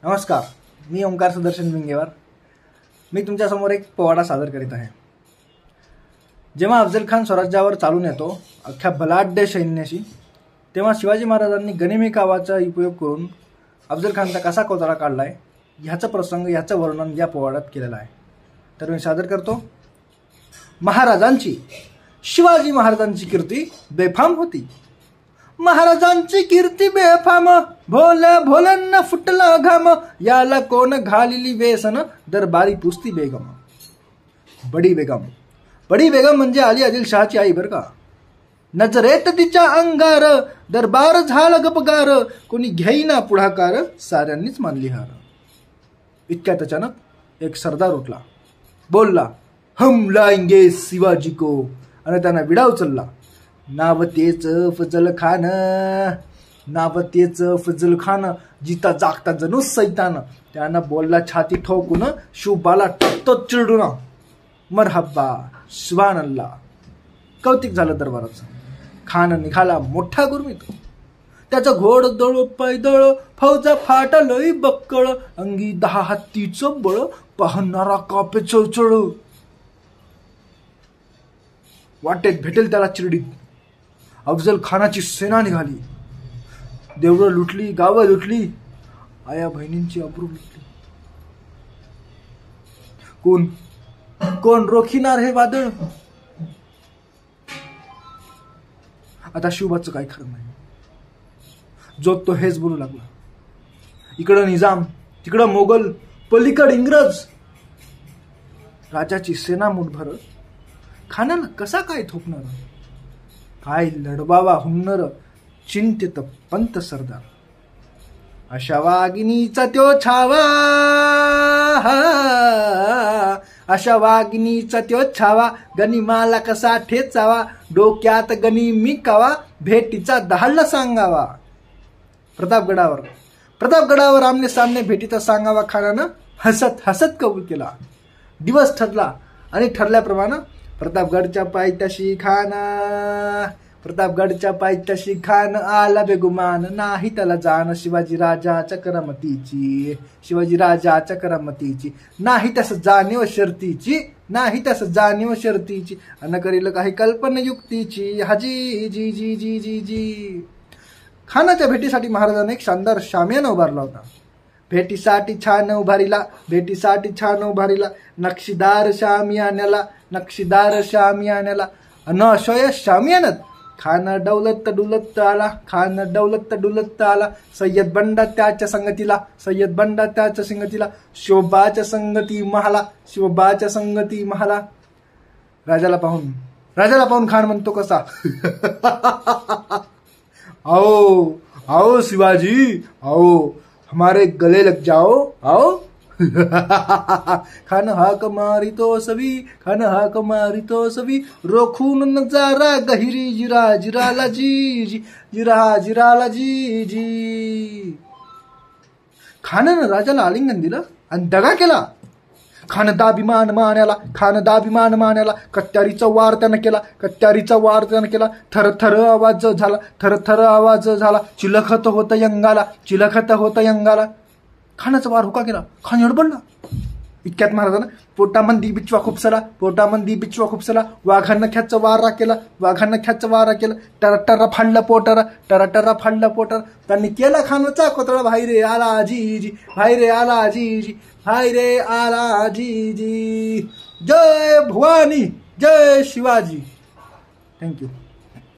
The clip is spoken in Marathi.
नमस्कार, मी ओंकार सुदर्शन विंगेवार. मी तुमच्यासमोर एक पोवाडा सादर करीत आहे. जेव्हा अफजल खान स्वराज्यावर चालून येतो अख्ख्या बलाढ्य सैन्याशी, तेव्हा शिवाजी महाराजांनी गनिमी कावाचा उपयोग करून अफजल खानचा कसा कोतरा काढलाय ह्याचा प्रसंग, ह्याचं वर्णन या पोवाड्यात केलेलं आहे. तर मी सादर करतो. महाराजांची, शिवाजी महाराजांची कीर्ती बेफाम होती. महाराजांची कीर्ती बेफाम, भोल्या भोल्यांना फुटला घाम, याला कोण घालिली वेसन, दरबारी पुसती बेगम. बडी बेगम, बडी बेगम म्हणजे अली आदिलशहाची आई बर का. नजरेत तिच्या अंगार, दरबार झाला गपगार, कोणी घेईना पुढाकार, साऱ्यांनीच मानली हार. इतक्यात अचानक एक सरदार उठला, बोलला, हम लाएंगे शिवाजी को, आणि त्यांना विडा उचलला. नाव तेच फजल खान, नाव तेच फजल खान, जिता जागता जणू सैतान. त्यानं बोलला छाती ठोकून, शुभाला टक्तो चिरडून, मरहब्बा सुभान अल्लाह. कौतिक झालं दरबाराचं. खान निघाला मोठा गुरमीत, त्याचं घोड दळ पैदळ, फौजा फाटलय बक्कळ, अंगी 10 हत्तीचं बळ, पाहणारा कापे चळचळ. वाटेत भेटेल त्याला चिरडीत अफजल खानाची सेना निघाली. देवळं लुटली, गावं लुटली, आया बहिणींची अब्रू लुटली. कोण कोण रोखिनार हे वादळ. आता शिवबाचं काय खरं नाही. जो तो हेच बोलू लागला. इकडं निजाम, तिकडं मोगल, पलीकड इंग्रज. राजाची सेना मुठभर, खानाला कसा काय थोपणार, काय लढवावा हुन्नर, चिंतित पंत सरदार. अशा वागिनीचा त्यो छावा, अशा वागिनीचा त्यो छावा, गनिमाला कसा ठेचावा, डोक्यात गनिमी कावा, भेटीचा दहाडला सांगावा. प्रतापगडावर आमने सामने भेटीचा सांगावा खानानं हसत हसत कबूल केला. दिवस ठरला आणि ठरल्याप्रमाणे प्रतापगडच्या पायथ्याशी खान आला बेगुमान, नाही त्याला जाण शिवाजी राजाच्या करामतीची, शिवाजी राजाच्या करामतीची, नाही त्यास जाणीव शर्तीची, नाही त्यास जाणीव शर्तीची, अन करील काही कल्पना युक्तीची, हाजी जी जी जी जी जी. खानाच्या भेटीसाठी महाराजांनी एक शानदार शामियाना उभारला होता. भेटीसाठी छान उभारीला, नक्षीदार शामियान्याला, अन अशा शामियानात खान डौलत डुलत आला. सय्यद बंडा त्याच्या संगतीला, शोभाच्या संगती महाला. राजाला पाहून खान म्हणतो कसा, आओ शिवाजी, आओ हमारे गले लग जाओ, आओ. खान हाक मारितो सवी, रोखून नजारा गहिरी, जिराला जी. खानानं राजाला आलिंगन दिलं आणि दगा केला. खान दाभिमान मान्याला, कट्यारीचा वार त्यानं केला. थरथर आवाज झाला, चिलखत होत यंगाला. खानाचा वार हुका केला. खान हडबडला. इतक्यात महाराजांना पोटामंदी बिचवा खुपसला. वाघांना ख्याचा वारा केला. टरा फाडला पोटारा. त्यांनी केला खानाचा कोतळा. भाई रे आला जी. जय भवानी, जय शिवाजी. थँक्यू.